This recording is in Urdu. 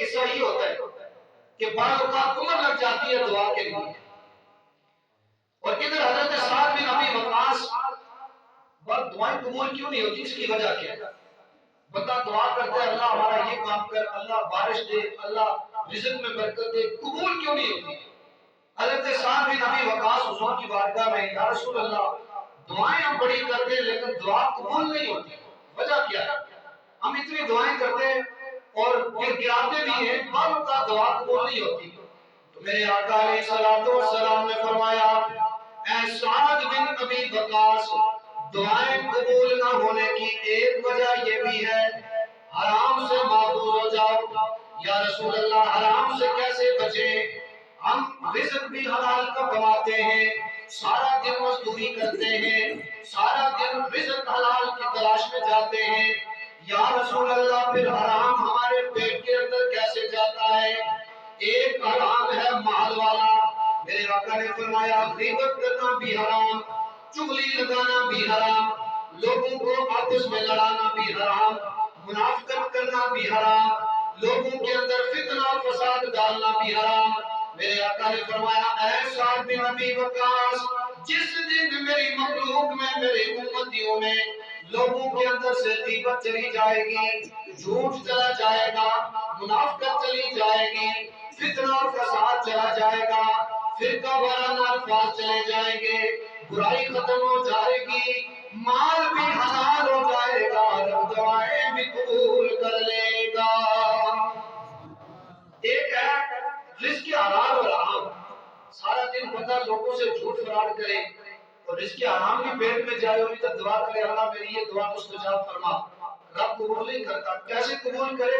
حصہ ہی ہوتا ہے کہ بعض اوقات عمر لگ جاتی ہے دعا کے لیے. اور ادھر حضرت سعد بن ابی وقاص بس دعائیں قبول کیوں نہیں ہوتی؟ اس کی وجہ کیا ہے؟ بندہ دعا کرتا ہے اللہ ہمارا یہ کام کر، اللہ بارش دے، اللہ رزق میں برکت دے، قبول کیوں نہیں ہوتی؟ حضرت سعد بن ابی وقاص حضور کی بارگاہ میں یا رسول اللہ دعائیں ہم بڑی کرتے ہیں لیکن دعا قبول نہیں ہوتی، وجہ کیا ہے؟ ہم اتنی دعائیں کرتے ہیں اور پھر گراتے بھی ہیں، بعض اوقات دعا قبول نہیں ہوتی. تو میرے آقا علیہ الصلوۃ والسلام نے فرمایا اے سعد بن ابی وقاص، دعائیں قبول نہ ہونے کی ایک وجہ یہ بھی ہے حرام سے محفوظ ہو جاؤ. یا رسول اللہ حرام سے کیسے بچیں؟ ہم رزق بھی حلال کا کماتے ہیں، سارا دن مزدوری کرتے ہیں، سارا دن رزق حلال کی تلاش میں جاتے ہیں. یا رسول اللہ پھر حرام ہمارے پیٹ کے اندر کیسے جاتا ہے؟ ایک حرام ہے مال والا. میرے آقا نے فرمایا غیبت کرنا بھی حرام، چغلی لگانا بھی حرام، لوگوں کو آپس میں لڑانا بھی حرام، منافقت کرنا بھی حرام، لوگوں کے اندر فتنہ اور فساد ڈالنا بھی حرام. میرے آقا نے فرمایا اے سعد بن ابی وقاص، جس دن میری مخلوق میں، میرے امتیوں میں لوگوں کے اندر سے غیبت چلی جائے گی، جھوٹ چلا جائے گا، منافقت چلی جائے گی، فتنہ اور فساد چلا جائے گا، فرقہ وارانہ الفاظ چلے جائیں گے، برائی ختم ہو جائے گی، مال بھی حلال ہو جائے گا، رب دعائیں بھی قبول کر لے گا. ایک ہے رزق حلال اور حرام. سارا دن بندہ لوگوں سے جھوٹ فراڈ کرے اور رزق حرام بھی پیٹ میں جائے اور ادھر دعا کرے اللہ میری یہ دعا مستجاب فرما، رب قبول نہیں کرتا. کیسے قبول کرے؟